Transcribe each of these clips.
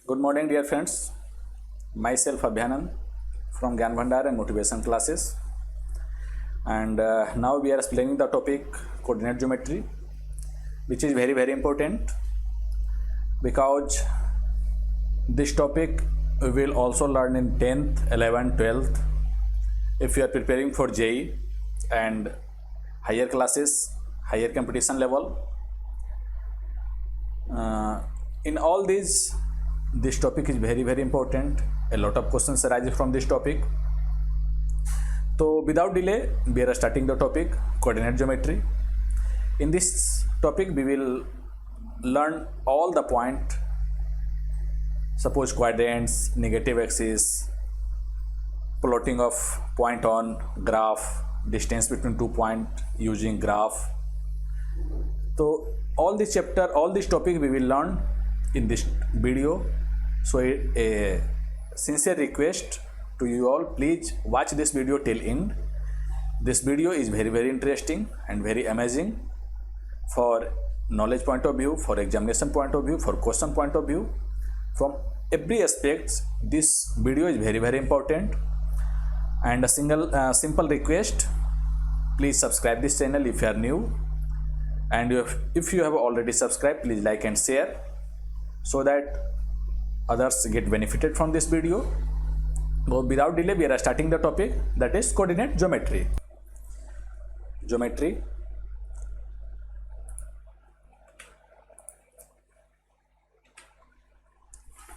Good morning, dear friends. Myself Abhyanand from Gyan Bhandar and Motivation Classes. And now we are explaining the topic coordinate geometry, which is very important because this topic we will also learn in 10th, 11th, 12th if you are preparing for JEE and higher classes, higher competition level. In all these, this topic is very important. A lot of questions arise from this topic. So without delay, we are starting the topic coordinate geometry. In this topic, we will learn all the point. Suppose quadrants, negative axis, plotting of point on graph, distance between 2 points using graph. So all this topic we will learn in this video. So a sincere request to you all, please watch this video till end. This video is very interesting and very amazing for knowledge point of view, for examination point of view, for question point of view. From every aspect, this video is very important. And a simple request, please subscribe this channel if you are new, and if you have already subscribed, please like and share so that others get benefited from this video. So without delay, we are starting the topic, that is coordinate geometry.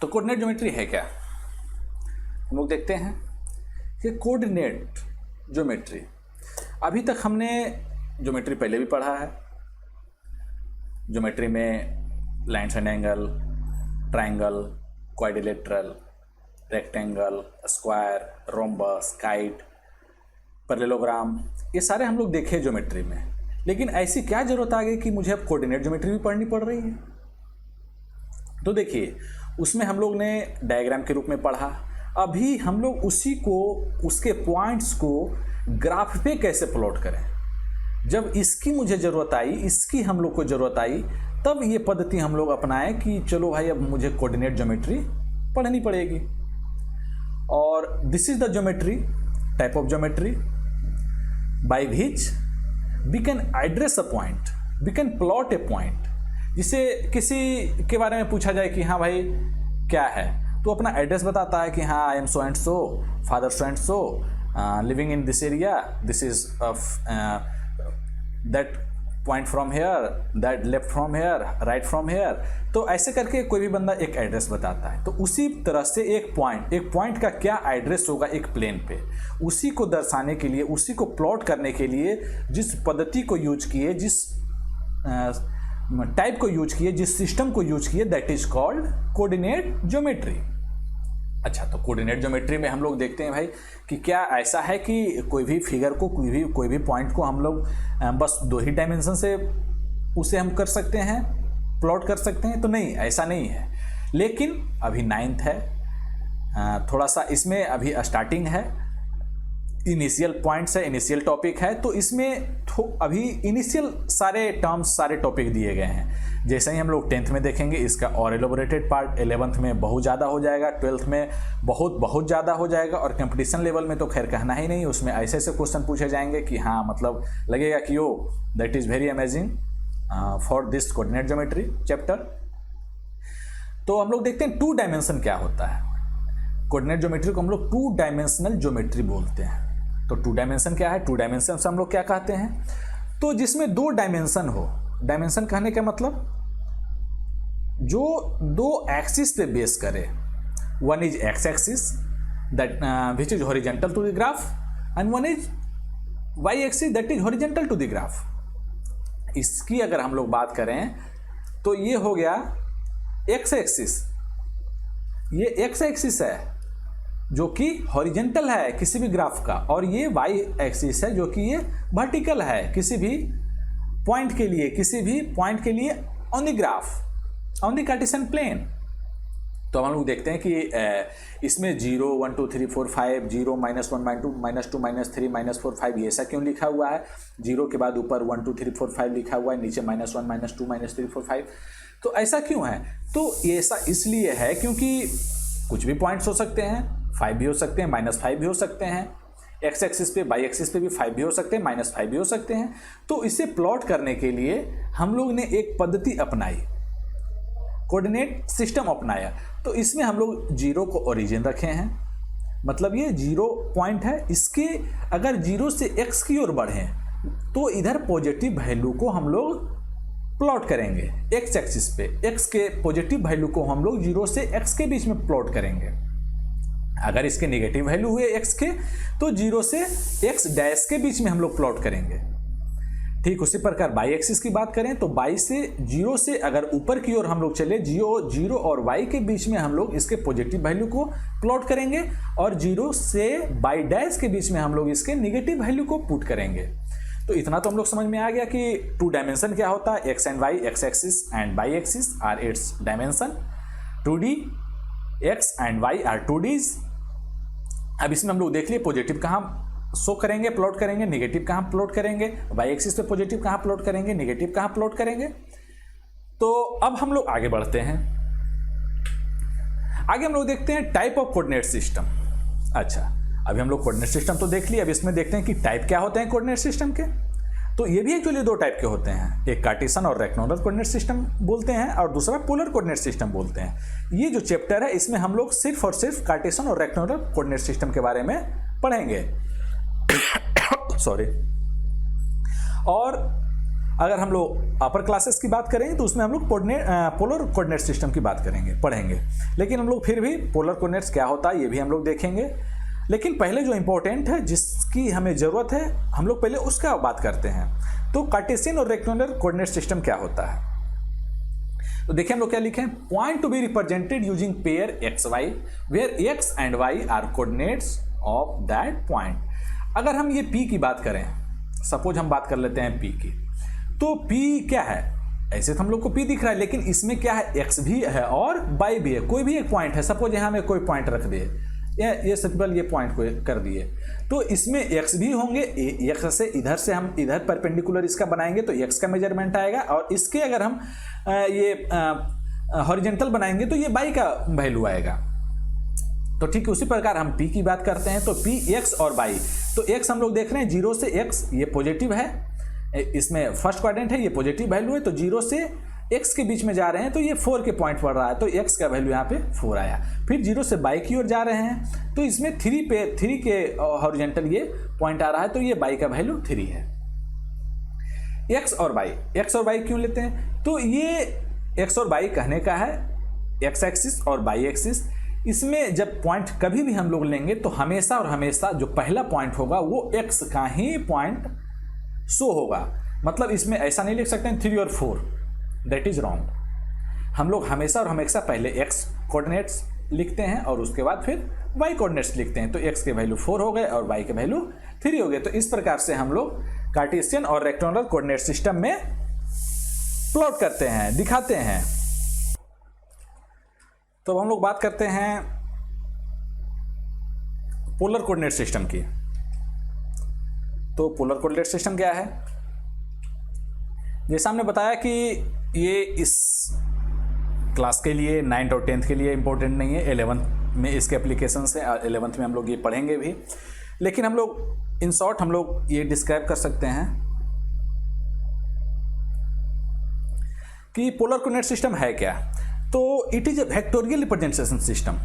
तो coordinate geometry है क्या, हम लोग देखते हैं कि coordinate geometry, अभी तक हमने ज्योमेट्री पहले भी पढ़ा है. ज्योमेट्री में lines and angle, triangle, quadrilateral, rectangle, square, rhombus, kite, parallelogram, ये सारे हम लोग देखे ज्योमेट्री में. लेकिन ऐसी क्या जरूरत आ गई कि मुझे अब कोऑर्डिनेट ज्योमेट्री भी पढ़नी पड़ रही है? तो देखिए, उसमें हम लोग ने डायग्राम के रूप में पढ़ा. अभी हम लोग उसी को, उसके पॉइंट्स को ग्राफ पे कैसे प्लॉट करें. जब इसकी मुझे ज़रूरत आई, इसकी हम लोग को ज़रूरत आई, तब ये पद्धति हम लोग अपनाएं कि चलो भाई अब मुझे कोऑर्डिनेट ज्योमेट्री पढ़नी पड़ेगी. और this is the geometry, type of geometry by which we can address a point, we can plot a point. जिसे किसी के बारे में पूछा जाए कि हाँ भाई क्या है, तो अपना एड्रेस बताता है कि हाँ I am so and so, father so and so, living in this area, this is that point from here, that left from here, right from here. तो ऐसे करके कोई भी बंदा एक एड्रेस बताता है. तो उसी तरह से एक पॉइंट का क्या एड्रेस होगा एक प्लेन पे, उसी को दर्शाने के लिए, उसी को प्लॉट करने के लिए जिस पद्धति को यूज किए, जिस टाइप को यूज किए, जिस सिस्टम को यूज किए, that is called coordinate geometry. अच्छा, तो कोऑर्डिनेट ज्योमेट्री में हम लोग देखते हैं भाई कि क्या ऐसा है कि कोई भी फिगर को, कोई भी पॉइंट को हम लोग बस 2 ही डायमेंशन से उसे हम कर सकते हैं, प्लॉट कर सकते हैं. तो नहीं, ऐसा नहीं है. लेकिन अभी 9th है, थोड़ा सा इसमें अभी स्टार्टिंग है, इनिशियल पॉइंट्स है, इनिशियल टॉपिक है. तो इसमें अभी इनिशियल सारे टर्म्स, सारे टॉपिक दिए गए हैं. जैसे ही हम लोग 10th में देखेंगे, इसका और एलोबोरेटेड पार्ट 11th में बहुत ज़्यादा हो जाएगा, 12th में बहुत ज़्यादा हो जाएगा, और कंपटीशन लेवल में तो खैर कहना ही नहीं. उसमें ऐसे क्वेश्चन पूछे जाएंगे कि हाँ, मतलब लगेगा कि oh that is very amazing for this coordinate geometry chapter. तो हम लोग देखते हैं 2 डायमेंशन क्या होता है. कोऑर्डिनेट ज्योमेट्री को हम लोग 2 डायमेंशनल ज्योमेट्री बोलते हैं. तो 2 डायमेंशन क्या है? 2 डायमेंशन से हम लोग क्या कहते हैं? तो जिसमें 2 डायमेंशन हो. डायमेंशन कहने का मतलब जो 2 एक्सिस पे बेस करे. One is X axis that which is horizontal to the graph, and one is Y axis that is horizontal to the graph. इसकी अगर हम लोग बात करें तो ये हो गया एक्स एक्सिस. ये एक्स एक्सिस है जो कि हॉरिजेंटल है किसी भी ग्राफ का, और ये वाई एक्सिस है जो कि ये वर्टिकल है किसी भी पॉइंट के लिए, on the graph, on the Cartesian plane. तो हम लोग देखते हैं कि इसमें 0 1 2 3 4 5, 0 -1 -2 -2 -3 -4 5, ये ऐसा क्यों लिखा हुआ है? 0 के बाद ऊपर 1 2 3 4 5 लिखा हुआ है, नीचे -1 -2 -3 4 5. तो ऐसा क्यों है? तो ऐसा इसलिए है क्योंकि कुछ भी पॉइंट्स हो सकते हैं, 5 भी हो सकते हैं, -5 भी हो सकते हैं, एक्स एक्सिस पे वाई एक्सिस पे भी 5 भी हो सकते हैं, -5 भी हो सकते हैं। तो इसे प्लॉट करने के लिए हम लोग ने एक पद्धति अपनाई, कोऑर्डिनेट सिस्टम अपनाया। तो इसमें हम लोग 0 को ओरिजिन रखे हैं, मतलब ये 0 पॉइंट है, इसके अगर 0 से x की ओर बढ़ें तो इधर पॉजिटिव वैल्यू को हम लोग प्लॉट करेंगे x एक्सिस पे, x के पॉजिटिव वैल्यू को हम लोग 0 से x के बीच में प्लॉट करेंगे। अगर इसके नेगेटिव वैल्यू हुए x के तो 0 से x डैश के बीच में हम लोग प्लॉट करेंगे। ठीक उसी प्रकार बाई एक्सिस की बात करें तो बाई से 0 से अगर ऊपर की ओर हम लोग चले, 0 और y के बीच में हम लोग इसके पॉजिटिव वैल्यू को प्लॉट करेंगे और 0 से बाई डैश के बीच में हम लोग इसके नेगेटिव वैल्यू को पुट करेंगे। तो इतना तो हम लोग समझ में आ गया कि 2 डायमेंशन क्या होता है, X and Y, X axis and Y axis are its dimension, 2D X and Y are 2Ds। अब इसमें हम लोग देख लिए पॉजिटिव कहाँ शो करेंगे, प्लॉट करेंगे, नेगेटिव कहाँ प्लॉट करेंगे, वाई एक्सिस पे पॉजिटिव कहाँ प्लॉट करेंगे, नेगेटिव कहाँ प्लॉट करेंगे। तो अब हम लोग आगे बढ़ते हैं, आगे हम लोग देखते हैं टाइप ऑफ कोऑर्डिनेट सिस्टम। अच्छा, अभी हम लोग कोऑर्डिनेट सिस्टम तो देख लिए, अब इसमें देखते हैं कि टाइप क्या होते हैं कोऑर्डिनेट सिस्टम के। तो ये भी एक्चुअली 2 टाइप के होते हैं, एक कार्टेशियन और रेक्टेंगुलर कोऑर्डिनेट सिस्टम बोलते हैं और दूसरा पोलर कोऑर्डिनेट सिस्टम बोलते हैं। ये जो चैप्टर है इसमें हम लोग सिर्फ और सिर्फ कार्टेशियन और रेक्टेंगुलर कोऑर्डिनेट सिस्टम के बारे में पढ़ेंगे। सॉरी। और अगर हम लोग अपर क्लासेस की बात करें तो उसमें हम लोग पोलर कोऑर्डिनेट सिस्टम की बात करेंगे, पढ़ेंगे। लेकिन हम लोग फिर भी पोलर कोऑर्डिनेट्स क्या होता है ये भी हम लोग देखेंगे। लेकिन पहले जो इंपॉर्टेंट है, जिसकी हमें जरूरत है, हम लोग पहले उसका बात करते हैं। तो कार्टेशियन और रेक्टेंगुलर कोऑर्डिनेट सिस्टम क्या होता है? तो देखिए हम लोग क्या लिखे हैं, point to be represented using pair X Y where X and Y are coordinates of that point. अगर हम ये P की बात करें, सपोज हम बात कर लेते हैं P की, तो P क्या है? ऐसे तो हम लोग को P दिख रहा है, लेकिन इसमें क्या है, X भी है और Y भी है, कोई भी एक पॉइंट है। सपोज यहाँ में कोई पॉइंट रख दिए, ये सिंपल ये पॉइंट को कर दिए, तो इसमें X भी होंगे। X से इधर से हम इधर परपेंडिकुलर इसका बनाएंगे तो X का मेजरमेंट आएगा, और इसके अगर हम ये हॉरिजेंटल बनाएंगे तो ये Y का वैल्यू आएगा। तो ठीक उसी प्रकार हम P की बात करते हैं, तो P X और Y। तो X हम लोग देख रहे हैं 0 से X, ये पॉजिटिव है, इसमें फर्स्ट क्वाड्रेंट है, ये पॉजिटिव वैल्यू है। तो 0 से X के बीच में जा रहे हैं तो ये 4 के पॉइंट पड़ रहा है, तो X का वैल्यू यहाँ पे 4 आया। फिर 0 से Y की ओर जा रहे हैं तो इसमें 3 के हॉरिजेंटल ये पॉइंट आ रहा है, तो ये Y का वैल्यू 3 है। X और Y क्यों लेते हैं? तो ये X और Y कहने का है X एक्सिस और Y एक्सिस। इसमें जब पॉइंट कभी भी हम लोग लेंगे तो हमेशा और हमेशा जो पहला पॉइंट होगा वो X का ही पॉइंट शो होगा। मतलब इसमें ऐसा नहीं लिख सकते हैं 3 और 4, दैट इज रॉन्ग। हम लोग हमेशा और हमेशा पहले X कोऑर्डिनेट्स लिखते हैं और उसके बाद फिर Y कोऑर्डिनेट्स लिखते हैं। तो X के वैल्यू 4 हो गए और Y के वैल्यू 3 हो गए। तो इस प्रकार से हम लोग कार्टेशियन और रेक्टेंगुलर कोऑर्डिनेट सिस्टम में प्लॉट करते हैं, दिखाते हैं। तो हम लोग बात करते हैं पोलर कोऑर्डिनेट सिस्टम की। तो पोलर कोऑर्डिनेट सिस्टम क्या है? जैसा हमने बताया कि ये इस क्लास के लिए 9th और 10th के लिए इंपॉर्टेंट नहीं है, 11th में इसके एप्लीकेशन है, 11th में हम लोग ये पढ़ेंगे भी। लेकिन हम लोग इन शॉर्ट हम लोग ये डिस्क्राइब कर सकते हैं कि पोलर कोऑर्डिनेट सिस्टम है क्या। तो it is a vectorial representation system.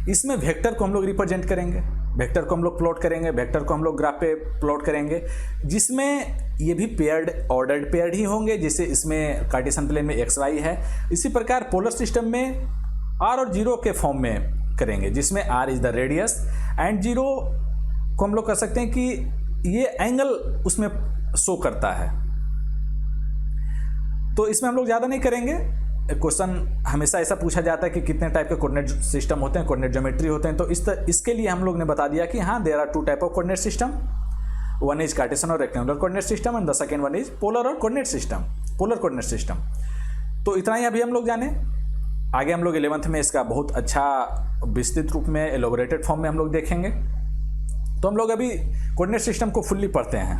इसमें वेक्टर को हम लोग रिप्रेजेंट करेंगे, वेक्टर को हम लोग प्लॉट करेंगे, वेक्टर को हम लोग ग्राफ पे प्लॉट करेंगे, जिसमें ये भी पेयर्ड ऑर्डर्ड पेयर्ड ही होंगे, जैसे इसमें कार्टेशियन प्लेन में एक्स वाई है। इसी प्रकार पोलर सिस्टम में r और 0 के फॉर्म में करेंगे, जिसमें r is the radius and 0 को हम लोग कह सकते हैं कि ये एंगल उसमें शो करता है। तो इसमें हम लोग ज़्यादा नहीं करेंगे। क्वेश्चन हमेशा ऐसा पूछा जाता है कि कितने टाइप के कोऑर्डिनेट सिस्टम होते हैं, कोऑर्डिनेट ज्योमेट्री होते हैं। तो इसके लिए हम लोग ने बता दिया कि हाँ, there are 2 type of coordinate system, one is Cartesian और rectangular coordinate system and the second one is polar और coordinate system, polar coordinate system. तो इतना ही अभी हम लोग जाने। आगे हम लोग 11th में इसका बहुत अच्छा विस्तृत रूप में एलोबरेटेड फॉर्म में हम लोग देखेंगे। तो हम लोग अभी कोऑर्डिनेट सिस्टम को फुल्ली पढ़ते हैं।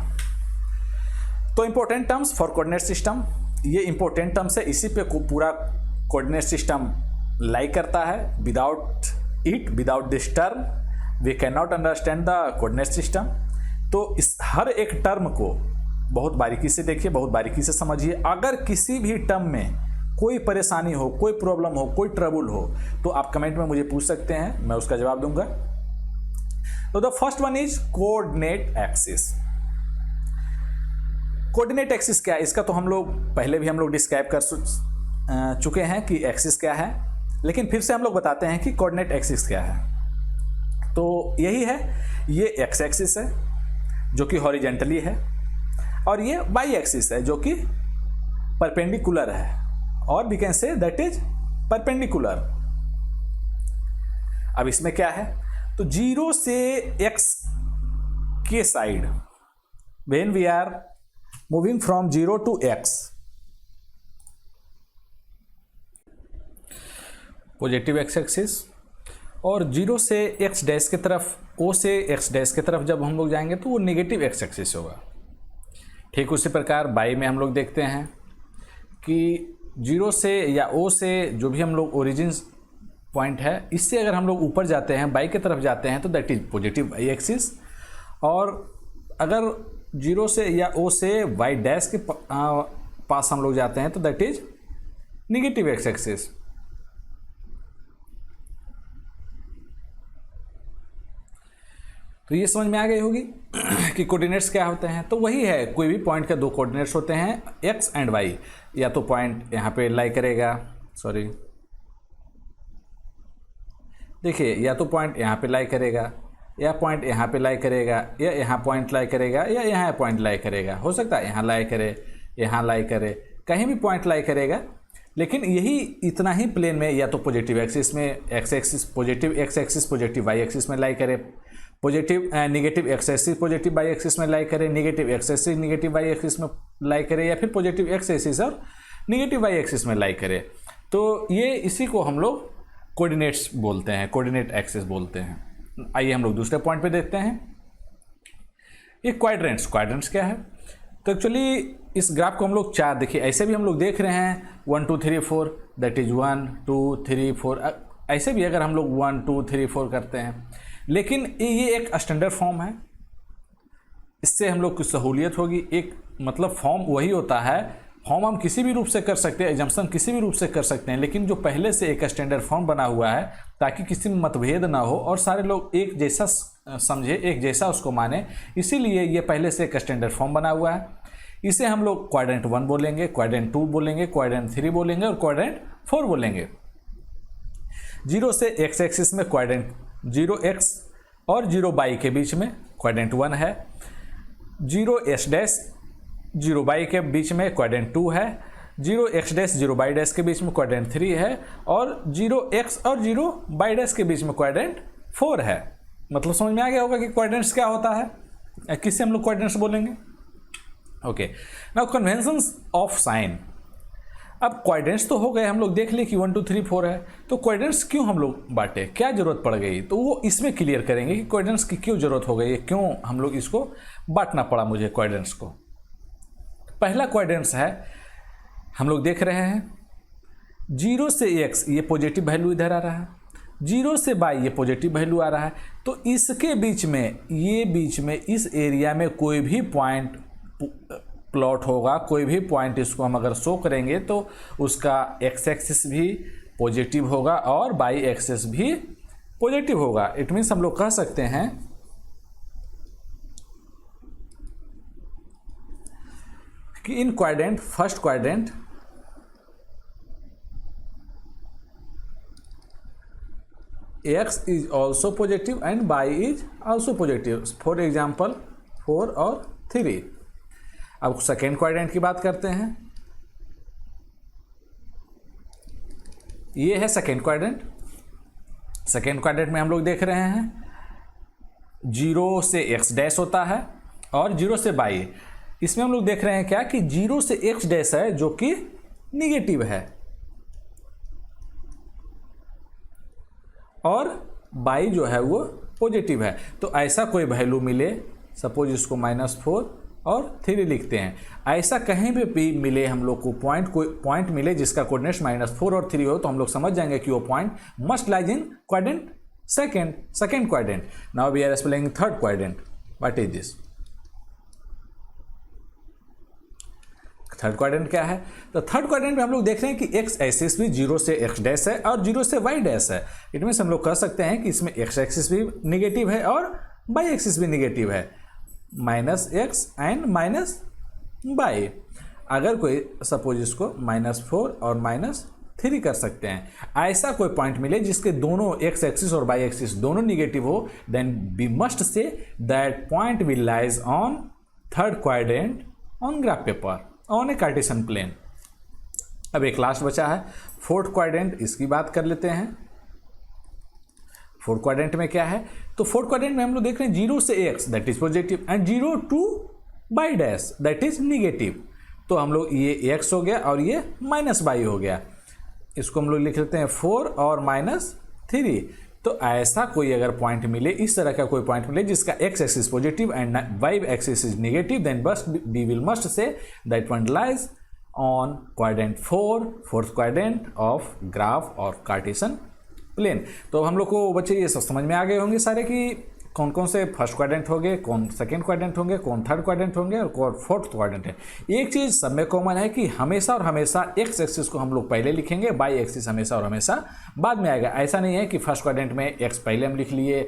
तो important terms for coordinate system, ये इंपॉर्टेंट टर्म्स है, इसी पे पूरा कोऑर्डिनेट सिस्टम लाई करता है। Without this term we can not understand the coordinate system. तो इस हर एक टर्म को बहुत बारीकी से देखिए, बहुत बारीकी से समझिए। अगर किसी भी टर्म में कोई परेशानी हो, कोई प्रॉब्लम हो, कोई ट्रबल हो, तो आप कमेंट में मुझे पूछ सकते हैं, मैं उसका जवाब दूंगा। तो the first one is coordinate axis. Coordinate axis क्या है, इसका तो हम लोग पहले भी डिस्क्राइब कर चुके हैं कि एक्सिस क्या है, लेकिन फिर से हम लोग बताते हैं कि कोऑर्डिनेट एक्सिस क्या है। तो यही है, ये एक्स एक्सिस है जो कि हॉरिजेंटली है, और ये वाई एक्सिस है जो कि परपेंडिकुलर है, और we can say that is perpendicular. अब इसमें क्या है, तो 0 से x के side when we are moving from 0 to x, positive X axis, और 0 से x डैश की तरफ, o से x डैश की तरफ जब हम लोग जाएंगे तो वो नेगेटिव एक्स एक्सिस होगा। ठीक उसी प्रकार बाई में हम लोग देखते हैं कि 0 से या o से जो भी हम लोग ओरिजिन पॉइंट है, इससे अगर हम लोग ऊपर जाते हैं, बाई की तरफ जाते हैं, तो that is positive Y axis. और अगर 0 से या o से y डैश के पास हम लोग जाते हैं तो that is negative X axis. तो ये समझ में आ गई होगी कि कोऑर्डिनेट्स क्या होते हैं। तो वही है, कोई भी पॉइंट के दो कोऑर्डिनेट्स होते हैं, एक्स एंड वाई। या तो पॉइंट यहाँ पे लाई करेगा, सॉरी देखिए, या तो पॉइंट यहाँ पे लाई करेगा, या पॉइंट यहाँ पे लाई करेगा, या यहाँ पॉइंट लाई करेगा, या यहाँ पॉइंट लाई करेगा। हो सकता है यहाँ लाई करे, यहाँ लाई करे, कहीं भी पॉइंट लाई करेगा। लेकिन यही इतना ही प्लेन में, या तो पॉजिटिव एक्सिस में X axis, positive X axis positive Y axis में लाई करे, positive negative X axis positive Y axis में लाई करे, negative X axis negative Y axis में लाई करे, या फिर पॉजिटिव एक्स एक्सिस और नेगेटिव वाई एक्सिस में लाई करे। तो ये इसी को हम लोग कोऑर्डिनेट्स बोलते हैं, कोऑर्डिनेट एक्सिस बोलते हैं। आइए हम लोग दूसरे पॉइंट पे देखते हैं, ये क्वाड्रेंट्स। क्वाड्रेंट्स क्या है, तो एक्चुअली इस ग्राफ को हम लोग चार, देखिए ऐसे भी हम लोग देख रहे हैं 1 2 3 4, दैट इज 1 2 3 4, ऐसे भी अगर हम लोग 1 2 3 4 करते हैं, लेकिन ये एक स्टैंडर्ड फॉर्म है, इससे हम लोग की सहूलियत होगी। एक मतलब फॉर्म वही होता है, फॉर्म हम किसी भी रूप से कर सकते हैं, एजम्पशन किसी भी रूप से कर सकते हैं, लेकिन जो पहले से एक स्टैंडर्ड फॉर्म बना हुआ है ताकि किसी में मतभेद ना हो और सारे लोग एक जैसा समझे, एक जैसा उसको माने, इसीलिए ये पहले से एक स्टैंडर्ड फॉर्म बना हुआ है। इसे हम लोग क्वाड्रेंट 1 बोलेंगे, क्वाड्रेंट 2 बोलेंगे, क्वाड्रेंट 3 बोलेंगे और क्वाड्रेंट 4 बोलेंगे। 0 से एक्स एक्सिस में क्वाड्रेंट 0x और 0y के बीच में क्वाड्रेंट 1 है, 0s डैश 0y के बीच में क्वाड्रेंट 2 है, 0x डैश 0y डैश के बीच में क्वाड्रेंट 3 है, और 0x और 0y डैश के बीच में क्वाड्रेंट 4 है। मतलब समझ में आ गया होगा कि क्वाड्रेंट्स क्या होता है, किससे हम लोग क्वाड्रेंट्स बोलेंगे। Okay, now conventions of sine. अब क्वाड्रेंट्स तो हो गए, हम लोग देख लिए कि 1 2 3 4 है, तो क्वाड्रेंट्स क्यों हम लोग बांटे, क्या जरूरत पड़ गई, तो वो इसमें क्लियर करेंगे कि क्वाड्रेंट्स की क्यों जरूरत हो गई है, क्यों हम लोग इसको बांटना पड़ा मुझे क्वाड्रेंट्स को। पहला क्वाड्रेंट्स है, हम लोग देख रहे हैं 0 से x ये पॉजिटिव वैल्यू इधर आ रहा है, 0 से y ये पॉजिटिव वैल्यू आ रहा है, तो इसके बीच में, ये बीच में इस एरिया में कोई भी पॉइंट प्लॉट होगा, कोई भी पॉइंट इसको हम अगर शो करेंगे तो उसका एक्स एक्सिस भी पॉजिटिव होगा और वाई एक्सिस भी पॉजिटिव होगा। इट मीन्स हम लोग कह सकते हैं कि इन quadrant, first quadrant x is also positive and y is also positive, for example 4 और 3। अब सेकेंड क्वाड्रेंट की बात करते हैं, ये है सेकेंड क्वाड्रेंट। सेकेंड क्वाड्रेंट में हम लोग देख रहे हैं 0 से x डैश होता है और 0 से y। इसमें हम लोग देख रहे हैं क्या कि 0 से x डैश है जो कि निगेटिव है और y जो है वो पॉजिटिव है। तो ऐसा कोई वैल्यू मिले, सपोज इसको -4 और 3 लिखते हैं। ऐसा कहीं भी मिले हम लोग को कोई पॉइंट मिले जिसका कोऑर्डिनेट्स -4 और 3 हो, तो हम लोग समझ जाएंगे कि वो point must lies in quadrant second quadrant. Now we are exploring third quadrant. What is this? Third quadrant क्या है? तो थर्ड क्वाड्रेंट में हम लोग देख रहे हैं कि एक्स एक्सिस भी 0 से x डैश है और 0 से y डैश है। इट मीन्स हम लोग कह सकते हैं कि इसमें x एक्सिस भी निगेटिव है और y एक्सिस भी निगेटिव है, -x एंड -y। अगर कोई सपोज इसको -4 और -3 कर सकते हैं, ऐसा कोई पॉइंट मिले जिसके दोनों x एक्सिस और y एक्सिस दोनों निगेटिव हो, then we must say that point will lies on third quadrant on graph paper on a Cartesian plane. अब एक लास्ट बचा है फोर्थ क्वाड्रेंट, इसकी बात कर लेते हैं। फोर्थ क्वाड्रेंट में क्या है? तो फोर्थ क्वाड्रेंट में हम लोग देख रहे हैं 0 से x that is positive and 0 to y dash that is negative. तो हम लोग ये x हो गया और ये -y हो गया, इसको हम लोग लिख लेते हैं 4 और -3। तो ऐसा कोई अगर पॉइंट मिले, इस तरह का कोई पॉइंट मिले जिसका x axis positive and y axis is negative, then बस we will must say that point lies on quadrant 4 fourth quadrant of graph और कार्टेशियन प्लेन। तो हम लोग को बच्चे ये सब समझ में आ गए होंगे सारे कि कौन कौन से फर्स्ट क्वाड्रेंट होंगे, कौन सेकंड क्वाड्रेंट होंगे, कौन थर्ड क्वाड्रेंट होंगे और कौन फोर्थ क्वाड्रेंट है। एक चीज़ सब में कॉमन है कि हमेशा और हमेशा एक्स एक्सिस को हम लोग पहले लिखेंगे, बाई एक्सिस हमेशा और हमेशा बाद में आएगा। ऐसा नहीं है कि फर्स्ट क्वाड्रेंट में एक्स पहले हम लिख लिए,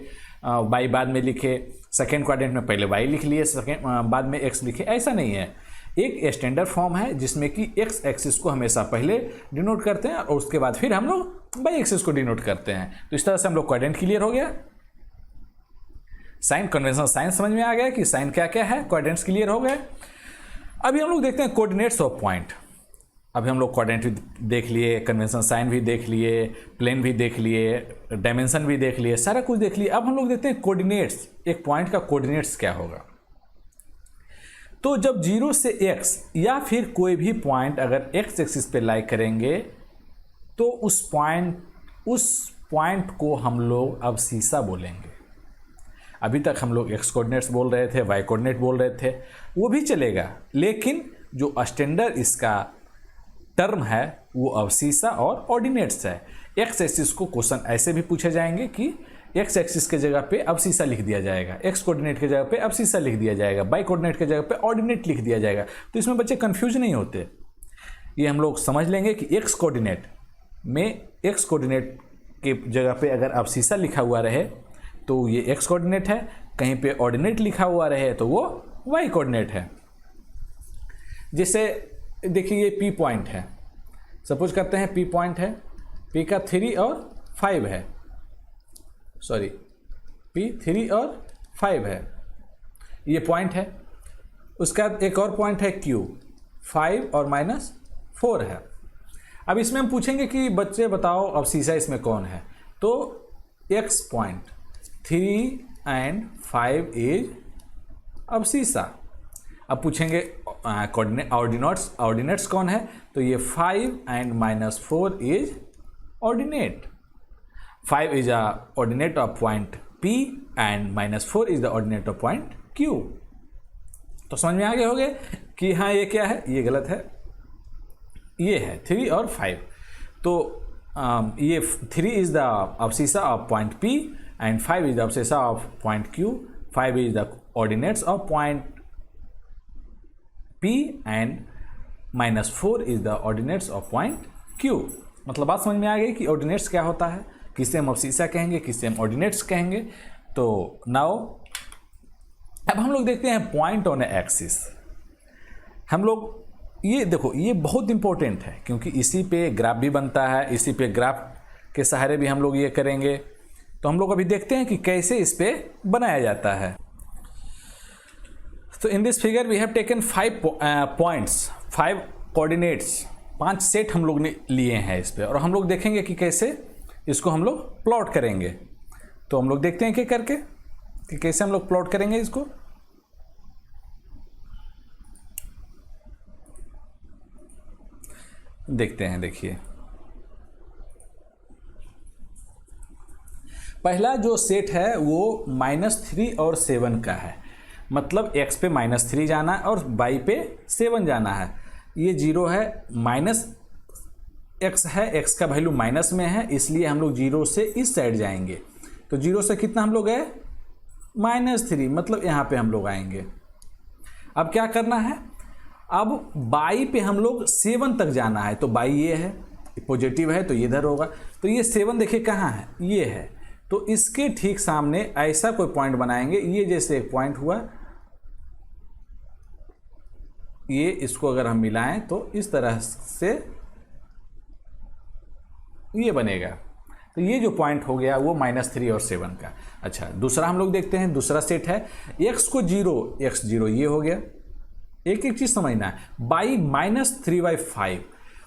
बाई बाद में लिखे, सेकेंड क्वाड्रेंट में पहले वाई लिख लिए, बाद में एक्स लिखे, ऐसा नहीं है। एक स्टैंडर्ड फॉर्म है जिसमें कि एक्स एक्सिस को हमेशा पहले डिनोट करते हैं और उसके बाद फिर हम लोग बाई एक्सिस को डिनोट करते हैं। तो इस तरह से हम लोग क्वाड्रेंट क्लियर हो गया। साइन कन्वेंशनल साइंस समझ में आ गया कि साइन क्या क्या है, क्वाड्रेंट्स क्लियर हो गए। अभी हम लोग देखते हैं कोऑर्डिनेट्स ऑफ पॉइंट। अभी हम लोग क्वाड्रेंट भी देख लिए, कन्वेंशनल साइन भी देख लिए, प्लेन भी देख लिए, डायमेंशन भी देख लिए, सारा कुछ देख लिए। अब हम लोग देखते हैं कोऑर्डिनेट्स, एक पॉइंट का कोऑर्डिनेट्स क्या होगा। तो जब 0 से x या फिर कोई भी पॉइंट अगर x एक्सिस पे लाई करेंगे तो उस पॉइंट को हम लोग अब्सिसा बोलेंगे। अभी तक हम लोग x कोऑर्डिनेट्स बोल रहे थे, y कोऑर्डिनेट बोल रहे थे, वो भी चलेगा, लेकिन जो स्टैंडर्ड इसका टर्म है वो अब्सिसा और ऑर्डिनेट्स है। x एक्सिस को क्वेश्चन ऐसे भी पूछे जाएंगे कि x एक्सिस के जगह पे अब्सिसा लिख दिया जाएगा, x कोऑर्डिनेट के जगह पे अब्सिसा लिख दिया जाएगा, y कोऑर्डिनेट के जगह पे ऑर्डिनेट लिख दिया जाएगा। तो इसमें बच्चे कंफ्यूज नहीं होते, ये हम लोग समझ लेंगे कि x कोऑर्डिनेट में x कोऑर्डिनेट के जगह पे अगर अब्सिसा लिखा हुआ रहे तो ये x कोऑर्डिनेट है, कहीं पे ऑर्डिनेट लिखा हुआ रहे तो वो y कोऑर्डिनेट है। जैसे देखिए ये P पॉइंट है, सपोज करते हैं P पॉइंट है, P का 3 और 5 है, सॉरी P 3 और 5 है, ये पॉइंट है। उसका एक और पॉइंट है Q 5 और -4 है। अब इसमें हम पूछेंगे कि बच्चे बताओ अब्सिसा इसमें कौन है, तो x पॉइंट 3 and 5 इज अब्सिसा। अब पूछेंगे ऑर्डिनेट्स कौन है, तो ये 5 and -4 is ordinate. 5 is the ordinate of point P and -4 is the ordinate of point Q। तो समझ में आ गए होंगे कि हाँ ये क्या है, ये गलत है, ये है 3 और 5। तो ये 3 is the abscissa of point P and 5 is the abscissa of point Q। 5 is the ordinates of point P and -4 is the ordinates of point Q। मतलब बात समझ में आ गई कि ऑर्डिनेट्स क्या होता है, किसे हम अब्सिसा कहेंगे, किसे हम ऑर्डिनेट्स कहेंगे। तो नाउ अब हम लोग देखते हैं पॉइंट ऑन एक्सिस। हम लोग ये देखो, ये बहुत इंपॉर्टेंट है क्योंकि इसी पे ग्राफ भी बनता है, इसी पे ग्राफ के सहारे भी हम लोग ये करेंगे। तो हम लोग अभी देखते हैं कि कैसे इस पे बनाया जाता है। तो in this figure we have taken 5 points, 5 coordinates, 5 set हम लोग ने लिए हैं इस पे, और हम लोग देखेंगे कि कैसे इसको हम लोग प्लॉट करेंगे। तो हम लोग देखते हैं क्या करके कि कैसे हम लोग प्लॉट करेंगे इसको। देखते हैं, देखिए पहला जो सेट है वो -3 और 7 का है। मतलब x पे -3 जाना है और y पे 7 जाना है। ये 0 है, माइनस x है, x का वैल्यू माइनस में है, इसलिए हम लोग 0 से इस साइड जाएंगे। तो 0 से कितना हम लोग गए, -3, मतलब यहाँ पे हम लोग आएंगे। अब क्या करना है, अब बाई पे हम लोग 7 तक जाना है। तो बाई ये है, पॉजिटिव है तो ये इधर होगा। तो ये 7 देखिए कहाँ है, ये है। तो इसके ठीक सामने ऐसा कोई पॉइंट बनाएंगे, ये जैसे एक पॉइंट हुआ, ये इसको अगर हम मिलाएं तो इस तरह से ये बनेगा। तो ये जो पॉइंट हो गया वो -3 और 7 का। अच्छा, दूसरा हम लोग देखते हैं, दूसरा सेट है x को 0, x 0 ये हो गया। एक एक चीज समझना है, बाई -3/5,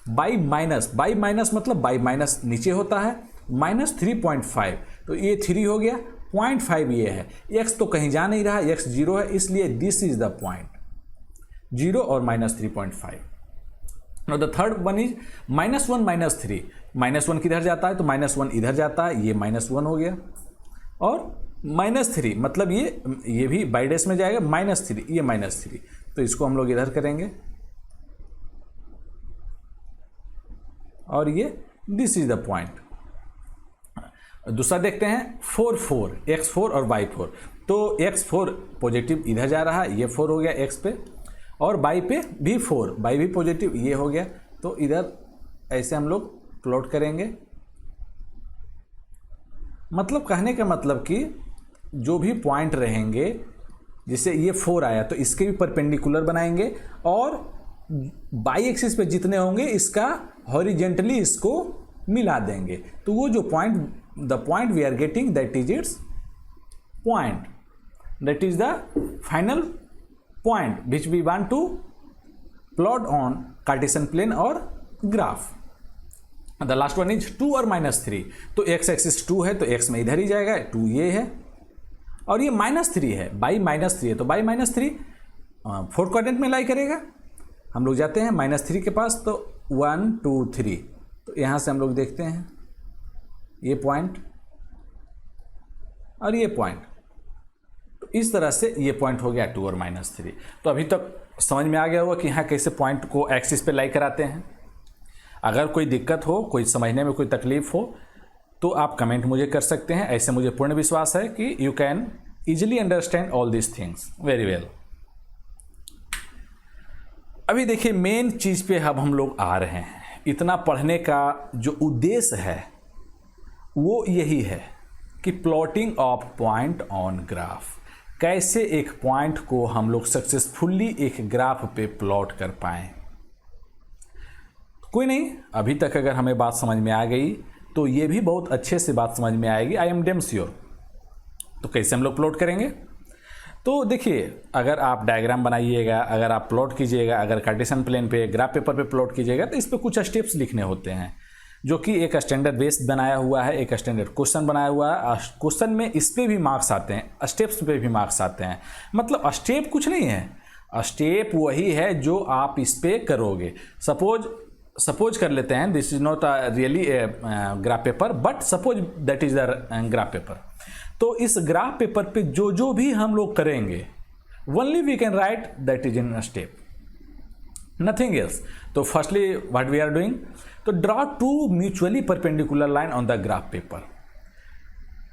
बाई माइनस मतलब बाई माइनस नीचे होता है, -3.5, तो ये 3 हो गया, 0.5 ये है। x तो कहीं जा नहीं रहा, x 0 है, इसलिए दिस इज द पॉइंट, 0 और -3.5। Now the third one is -1 -3, -1 किधर जाता है, तो -1 इधर जाता है, ये -1 हो गया। और -3 मतलब ये भी बाई डेस में जाएगा, -3, ये -3, तो इसको हम लोग इधर करेंगे। और ये दिस इज द पॉइंट। दूसरा देखते हैं 4 x4 और y4। तो x4 पॉजिटिव इधर जा रहा है, ये 4 हो गया x पे, और y पे भी 4, y भी पॉजिटिव ये हो गया। तो इधर ऐसे हम लोग प्लॉट करेंगे। मतलब कहने का मतलब कि जो भी पॉइंट रहेंगे, जैसे ये 4 आया तो इसके भी परपेंडिकुलर बनाएंगे, और बाई एक्सिस पे जितने होंगे इसका हॉरिजेंटली इसको मिला देंगे। तो वो जो point, the point we are getting, that is it's point, that is the final point which we want to plot on Cartesian plane और graph. The last one is 2 और -3। तो x एक्सिस 2 है तो x में इधर ही जाएगा, 2 ये है, और ये -3 है, बाई -3 है, तो बाई -3 फोर्थ क्वाड्रेंट में लाई करेगा। हम लोग जाते हैं -3 के पास, तो 1 2 3, तो यहाँ से हम लोग देखते हैं ये पॉइंट और ये पॉइंट। तो इस तरह से ये पॉइंट हो गया 2 और -3। तो अभी तक समझ में आ गया होगा कि यहाँ कैसे पॉइंट को एक्सिस पे लाई कराते हैं। अगर कोई दिक्कत हो, कोई समझने में कोई तकलीफ हो, तो आप कमेंट मुझे कर सकते हैं। ऐसे मुझे पूर्ण विश्वास है कि you can easily understand all this things very well. अभी देखिए मेन चीज़ पे अब हम लोग आ रहे हैं। इतना पढ़ने का जो उद्देश्य है वो यही है कि plotting of point on graph, कैसे एक पॉइंट को हम लोग सक्सेसफुली एक ग्राफ पे प्लॉट कर पाएं। कोई नहीं, अभी तक अगर हमें बात समझ में आ गई तो ये भी बहुत अच्छे से बात समझ में आएगी, आई एम डेम श्योर। तो कैसे हम लोग प्लॉट करेंगे, तो देखिए अगर आप डायग्राम बनाइएगा, अगर आप प्लॉट कीजिएगा, अगर कार्टेशियन प्लेन पे ग्राफ पेपर पे प्लॉट कीजिएगा, तो इस पर कुछ स्टेप्स लिखने होते हैं, जो कि एक स्टैंडर्ड बेस बनाया हुआ है, एक स्टैंडर्ड क्वेश्चन बनाया हुआ है। क्वेश्चन में इस पे भी मार्क्स आते हैं, स्टेप्स पे भी मार्क्स आते हैं। मतलब स्टेप कुछ नहीं है, स्टेप वही है जो आप इस पे करोगे। सपोज कर लेते हैं, this is not really graph paper, but suppose that is the graph paper. तो इस ग्राफ पेपर पे जो जो भी हम लोग करेंगे, only we can write that is in step, nothing else. तो firstly what we are doing, तो draw 2 mutually perpendicular line on the graph paper.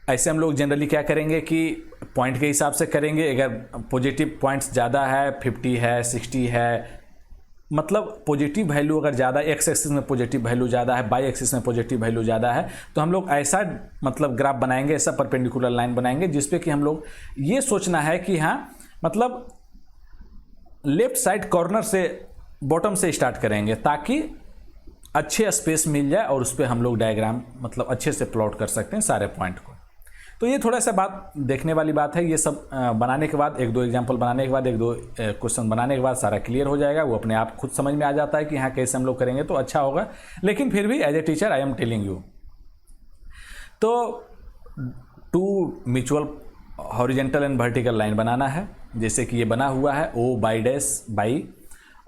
ऐसे हम लोग जनरली क्या करेंगे कि पॉइंट के हिसाब से करेंगे। अगर पॉजिटिव पॉइंट्स ज़्यादा है, 50 है, 60 है, मतलब पॉजिटिव वैल्यू अगर ज़्यादा, एक्स एक्सिस में पॉजिटिव वैल्यू ज़्यादा है, बाई एक्सिस में पॉजिटिव वैल्यू ज़्यादा है, तो हम लोग ऐसा मतलब ग्राफ बनाएंगे, ऐसा परपेंडिकुलर लाइन बनाएंगे जिसपे कि हम लोग ये सोचना है कि हाँ, मतलब लेफ्ट साइड कॉर्नर से बॉटम से स्टार्ट करेंगे ताकि अच्छे स्पेस मिल जाए और उस पर हम लोग डायग्राम मतलब अच्छे से प्लॉट कर सकते हैं सारे पॉइंट को। तो ये थोड़ा सा बात देखने वाली बात है। ये सब बनाने के बाद, 1-2 एग्जाम्पल बनाने के बाद, 1-2 क्वेश्चन बनाने के बाद सारा क्लियर हो जाएगा। वो अपने आप खुद समझ में आ जाता है कि हाँ कैसे हम लोग करेंगे तो अच्छा होगा। लेकिन फिर भी as a teacher I am telling you. तो 2 mutual horizontal and vertical line बनाना है, जैसे कि ये बना हुआ है O बाई डैश बाई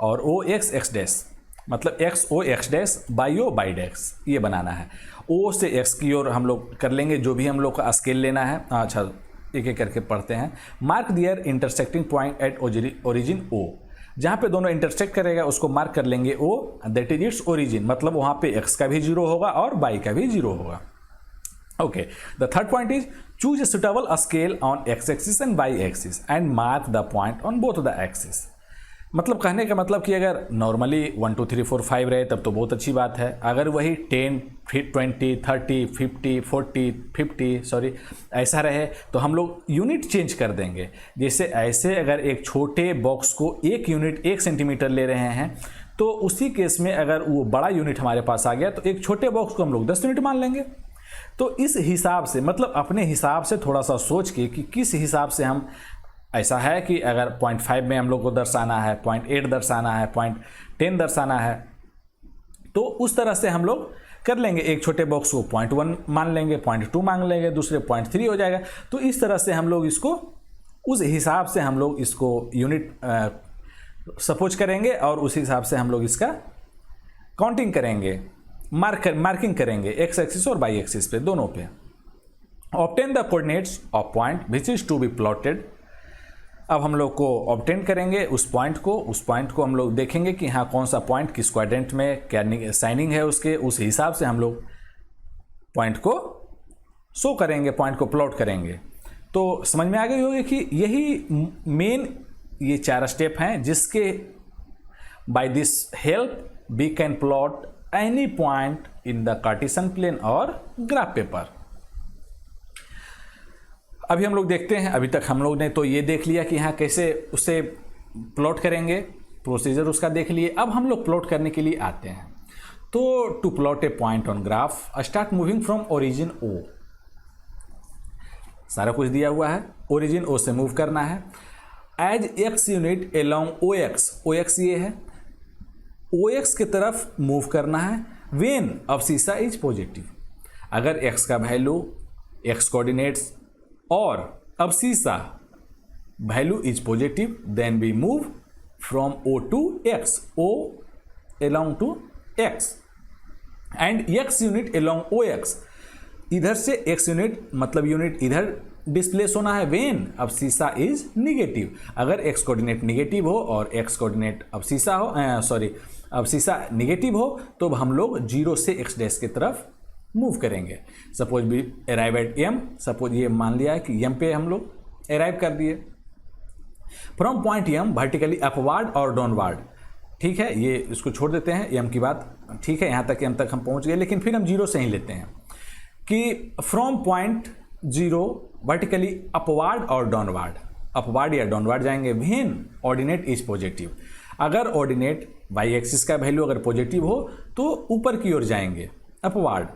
और O x x डैश, मतलब x O x dash Y O Y dash, ये बनाना है। O से x की ओर हम लोग कर लेंगे, जो भी हम लोग का स्केल लेना है। अच्छा, एक एक करके पढ़ते हैं। Mark their intersecting point at origin O, जहाँ पे दोनों इंटरसेक्ट करेगा उसको मार्क कर लेंगे O, that is its origin, मतलब वहाँ पे x का भी 0 होगा और y का भी 0 होगा। Okay, the third point is choose a suitable scale on x axis and y axis and mark the point on both the axis. मतलब कहने का मतलब कि अगर नॉर्मली 1 2 3 4 5 रहे तब तो बहुत अच्छी बात है, अगर वही 10 20 30 50 40 50 ऐसा रहे तो हम लोग यूनिट चेंज कर देंगे। जैसे ऐसे अगर एक छोटे बॉक्स को 1 यूनिट 1 सेंटीमीटर ले रहे हैं तो उसी केस में अगर वो बड़ा यूनिट हमारे पास आ गया तो एक छोटे बॉक्स को हम लोग 10 यूनिट मान लेंगे। तो इस हिसाब से मतलब अपने हिसाब से थोड़ा सा सोच के कि किस हिसाब से हम, ऐसा है कि अगर 0.5 में हम लोग को दर्शाना है, 0.8 दर्शाना है, 0.10 दर्शाना है, तो उस तरह से हम लोग कर लेंगे। एक छोटे बॉक्स को 0.1 मान लेंगे, 0.2 मान लेंगे, दूसरे 0.3 हो जाएगा। तो इस तरह से हम लोग इसको उस हिसाब से हम लोग इसको यूनिट सपोज करेंगे और उस हिसाब से हम लोग इसका काउंटिंग करेंगे, मार्किंग करेंगे एक्स एक्सिस और वाई एक्सिस पे, दोनों पे। Obtain the coordinates of point which is to be plotted. अब हम लोग को ऑब्टेन करेंगे उस पॉइंट को हम लोग देखेंगे कि हाँ कौन सा पॉइंट किस क्वाड्रेंट में क्या साइनिंग है उसके, उस हिसाब से हम लोग पॉइंट को शो करेंगे, पॉइंट को प्लॉट करेंगे। तो समझ में आ गई होगी कि यही मेन ये 4 स्टेप हैं जिसके by this help we can plot any point in the Cartesian plane और ग्राफ पेपर। अभी हम लोग देखते हैं, अभी तक हम लोग ने तो ये देख लिया कि हाँ कैसे उसे प्लॉट करेंगे, प्रोसीजर उसका देख लिए। अब हम लोग प्लॉट करने के लिए आते हैं। तो to plot a point on graph start moving from origin O, सारा कुछ दिया हुआ है, ओरिजिन ओ से मूव करना है। As x unit along O x ये है, ओ एक्स की तरफ मूव करना है। वेन अब्सिसा इज पॉजिटिव, अगर एक्स का वैल्यू एक्स कोऑर्डिनेट्स और abscissa value is positive then we move from O to x, O along to x and x unit along O x, इधर से x unit मतलब unit इधर displace होना है। When abscissa is negative, अगर x coordinate negative हो और x coordinate अब्सिसा हो अब्सिसा निगेटिव हो तो हम लोग 0 से x डैश की तरफ मूव करेंगे। सपोज भी अराइव एट m, सपोज ये मान लिया है कि m पे हम लोग अराइव कर दिए। From point m vertically upward और डाउनवार्ड, ठीक है, ये इसको छोड़ देते हैं m की बात, ठीक है, यहाँ तक m तक हम पहुँच गए, लेकिन फिर हम 0 से ही लेते हैं कि फ्रॉम पॉइंट 0 वर्टिकली अपवार्ड और डाउनवार्ड, अपवार्ड या डाउनवार्ड जाएंगे। वेन ऑर्डिनेट इज पॉजिटिव, अगर ऑर्डिनेट y एक्सिस का वैल्यू अगर पॉजिटिव हो तो ऊपर की ओर जाएंगे अपवार्ड,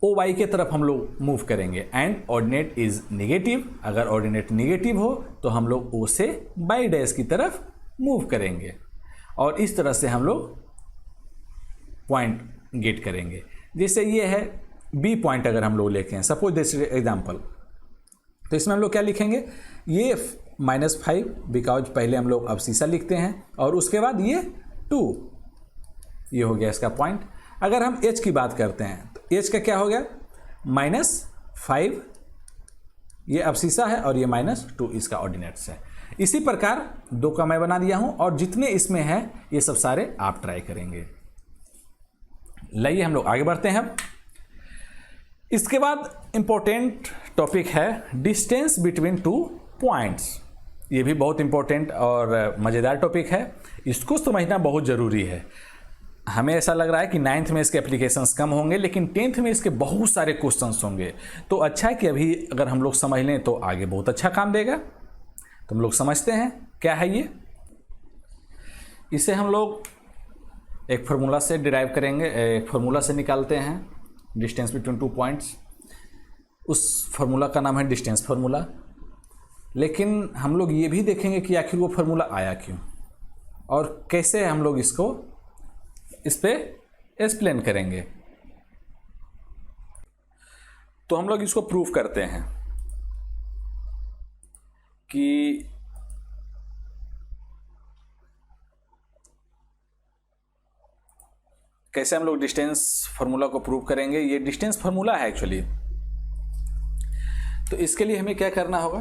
ओ वाई के तरफ हम लोग मूव करेंगे। एंड ऑर्डिनेट इज निगेटिव, अगर ऑर्डिनेट निगेटिव हो तो हम लोग ओ से बाई डैश की तरफ मूव करेंगे और इस तरह से हम लोग पॉइंट गेट करेंगे। जैसे ये है बी पॉइंट, अगर हम लोग लेके हैं सपोज दिस एग्जाम्पल, तो इसमें हम लोग क्या लिखेंगे, ये -5 बिकॉज पहले हम लोग अब्सिसा लिखते हैं और उसके बाद ये 2, ये हो गया इसका पॉइंट। अगर हम h की बात करते हैं तो h का क्या हो गया, -5, ये अब्सिसा है और ये -2 इसका ऑर्डिनेट्स है। इसी प्रकार 2 का मैं बना दिया हूं और जितने इसमें है ये सब सारे आप ट्राई करेंगे। लाइए हम लोग आगे बढ़ते हैं। इसके बाद इंपॉर्टेंट टॉपिक है डिस्टेंस बिटवीन 2 पॉइंट्स। ये भी बहुत इंपॉर्टेंट और मज़ेदार टॉपिक है, इसको समझना बहुत ज़रूरी है। हमें ऐसा लग रहा है कि 9th में इसके एप्लीकेशंस कम होंगे, लेकिन 10th में इसके बहुत सारे क्वेश्चंस होंगे। तो अच्छा है कि अभी अगर हम लोग समझ लें तो आगे बहुत अच्छा काम देगा। तो हम लोग समझते हैं क्या है ये। इसे हम लोग एक फार्मूला से डिराइव करेंगे, एक फार्मूला से निकालते हैं डिस्टेंस बिटवीन 2 पॉइंट्स। उस फार्मूला का नाम है डिस्टेंस फार्मूला। लेकिन हम लोग ये भी देखेंगे कि आखिर वो फार्मूला आया क्यों और कैसे हम लोग इसको इस पे एक्सप्लेन करेंगे। तो हम लोग इसको प्रूव करते हैं कि कैसे हम लोग डिस्टेंस फार्मूला को प्रूव करेंगे। ये डिस्टेंस फार्मूला है एक्चुअली। तो इसके लिए हमें क्या करना होगा,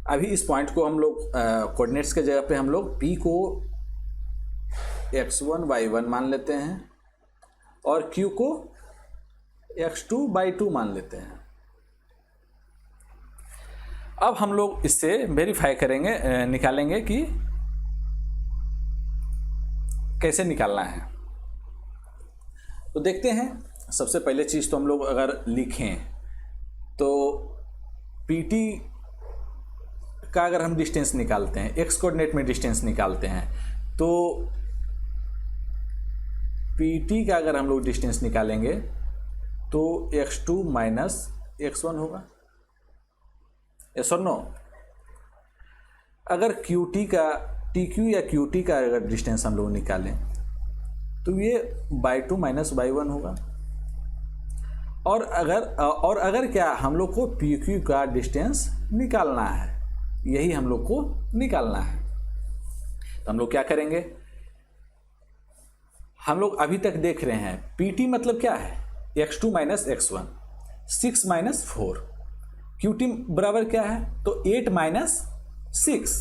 अभी इस पॉइंट को हम लोग कोऑर्डिनेट्स के जगह पे हम लोग P को x1 y1 मान लेते हैं और Q को x2 by2 मान लेते हैं। अब हम लोग इससे वेरीफाई करेंगे, निकालेंगे कि कैसे निकालना है। तो देखते हैं, सबसे पहले चीज़ तो हम लोग अगर लिखें तो PT का अगर हम डिस्टेंस निकालते हैं, x कोऑर्डिनेट में डिस्टेंस निकालते हैं, तो PT का अगर हम लोग डिस्टेंस निकालेंगे तो x2 माइनस x1 होगा, यस और नो। अगर QT का TQ या QT का अगर डिस्टेंस हम लोग निकालें तो ये by2 माइनस by1 होगा। और अगर क्या हम लोग को PQ का डिस्टेंस निकालना है, यही हम लोग को निकालना है, तो हम लोग क्या करेंगे, हम लोग अभी तक देख रहे हैं PT मतलब क्या है, x2 minus x1, 6 minus 4, QT बराबर क्या है, तो 8 माइनस 6,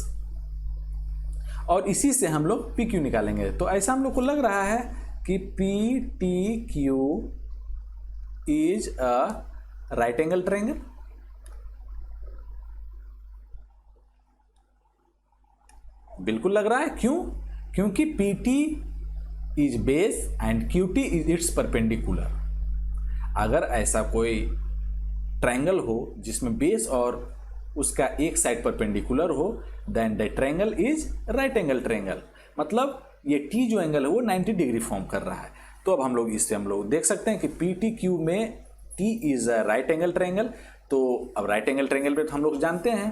और इसी से हम लोग PQ निकालेंगे। तो ऐसा हम लोग को लग रहा है कि PTQ is a right angle triangle. बिल्कुल लग रहा है, क्यों? क्योंकि PT is base and QT is it's perpendicular. अगर ऐसा कोई ट्रायंगल हो जिसमें बेस और उसका एक साइड परपेंडिकुलर हो, then the triangle is right angle triangle. मतलब ये T जो एंगल है वो 90 डिग्री फॉर्म कर रहा है। तो अब हम लोग इससे हम लोग देख सकते हैं कि PTQ में T is a right angle triangle. तो अब राइट एंगल ट्रायंगल पे तो हम लोग जानते हैं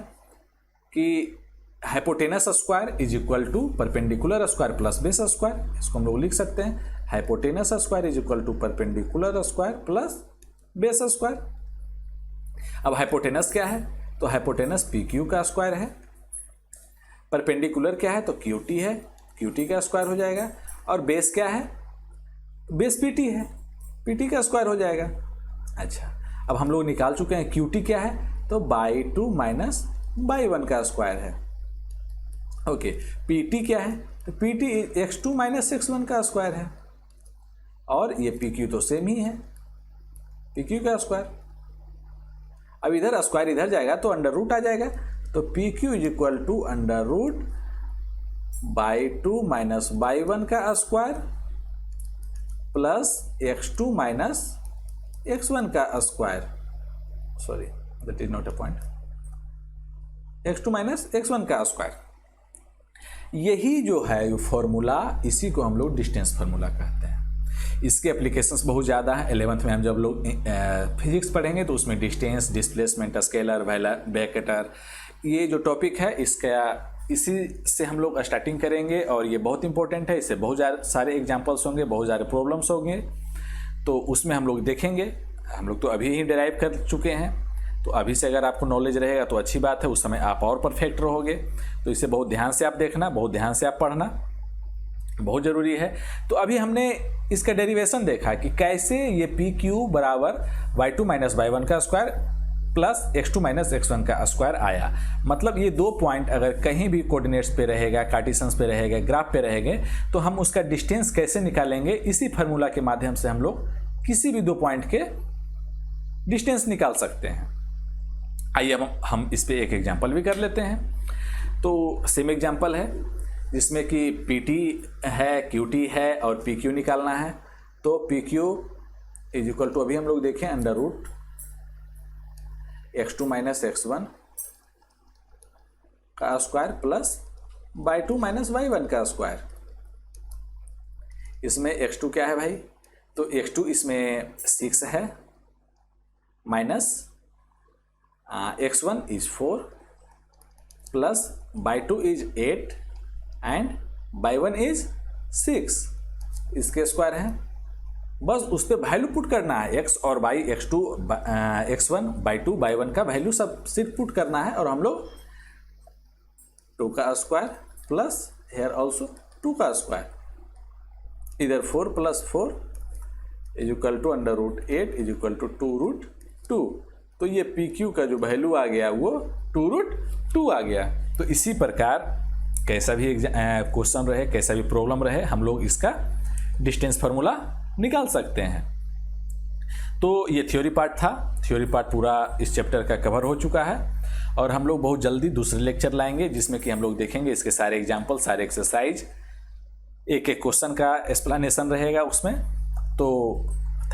कि hypotenuse square is equal to perpendicular square plus base square. इसको हम लोग लिख सकते हैं, hypotenuse square is equal to perpendicular square plus base square. अब हाइपोटेनस क्या है, तो हाइपोटेनस PQ का स्क्वायर है, परपेंडिकुलर क्या है, तो QT है, QT का स्क्वायर हो जाएगा, और बेस क्या है, बेस PT है, PT का स्क्वायर हो जाएगा। अच्छा, अब हम लोग निकाल चुके हैं QT क्या है, तो by2 माइनस by1 का स्क्वायर है। ओके, PT क्या है, तो PT x2 माइनस x1 का स्क्वायर है, और ये PQ तो सेम ही है, PQ का स्क्वायर। अब इधर स्क्वायर इधर जाएगा तो अंडर रूट आ जाएगा, तो PQ is equal to under root by2 minus by1 का square plus x2 minus x1 का square. Sorry, that is not a point, x2 minus x1 का स्क्वायर। यही जो है फॉर्मूला, इसी को हम लोग डिस्टेंस फार्मूला कहते हैं। इसके एप्लीकेशंस बहुत ज़्यादा है। 11th में हम जब लोग फिजिक्स पढ़ेंगे तो उसमें डिस्टेंस, डिस्प्लेसमेंट, स्केलर, वेक्टर, ये जो टॉपिक है इसी से हम लोग स्टार्टिंग करेंगे, और ये बहुत इंपॉर्टेंट है। इससे बहुत सारे एग्जांपल्स होंगे, बहुत सारे प्रॉब्लम्स होंगे, तो उसमें हम लोग देखेंगे। हम लोग तो अभी ही डिराइव कर चुके हैं, तो अभी से अगर आपको नॉलेज रहेगा तो अच्छी बात है, उस समय आप और परफेक्ट रहोगे। तो इसे बहुत ध्यान से आप देखना, बहुत ध्यान से आप पढ़ना, बहुत ज़रूरी है। तो अभी हमने इसका डेरिवेशन देखा कि कैसे ये PQ बराबर y2 माइनस y1 का square plus x2 minus x1 का स्क्वायर आया। मतलब ये दो पॉइंट अगर कहीं भी कोऑर्डिनेट्स पे रहेगा, कार्टेशियंस पे रहेगा, ग्राफ पे रहेंगे, तो हम उसका डिस्टेंस कैसे निकालेंगे, इसी फार्मूला के माध्यम से हम लोग किसी भी दो पॉइंट के डिस्टेंस निकाल सकते हैं। आइए अब हम इस पे एक एग्जांपल भी कर लेते हैं। तो सेम एग्जांपल है जिसमें कि PT है, QT है और PQ निकालना है। तो PQ इज इक्वल टू, अभी हम लोग देखें, under root x2 minus x1 का square plus by2 minus y1 का स्क्वायर। इसमें x2 क्या है भाई, तो x2 इसमें 6 है, minus x1 is 4 plus by2 is 8 and by1 is 6, इसके स्क्वायर है। बस उस पर वैल्यू पुट करना है, x और y, x2, x1, by2, by1 का वैल्यू सब सिर्फ पुट करना है, और हम लोग 2 का स्क्वायर प्लस हेयर ऑल्सो 2 का स्क्वायर, इधर 4 plus 4 is equal to under root 8 is equal to 2 root 2। तो तो ये पी क्यू का जो वैल्यू आ गया वो 2√2 आ गया। तो इसी प्रकार कैसा भी क्वेश्चन रहे, कैसा भी प्रॉब्लम रहे, हम लोग इसका डिस्टेंस फार्मूला निकाल सकते हैं। तो ये थ्योरी पार्ट था। थ्योरी पार्ट पूरा इस चैप्टर का कवर हो चुका है और हम लोग बहुत जल्दी दूसरे लेक्चर लाएंगे जिसमें कि हम लोग देखेंगे इसके सारे एग्जाम्पल, सारे एक्सरसाइज, एक एक क्वेश्चन का एक्सप्लेनेशन रहेगा उसमें। तो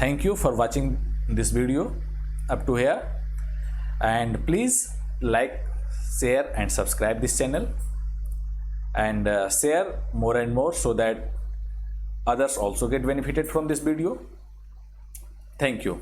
thank you for watching this video up to here and please like, share and subscribe this channel and share more and more so that others also get benefited from this video. Thank you.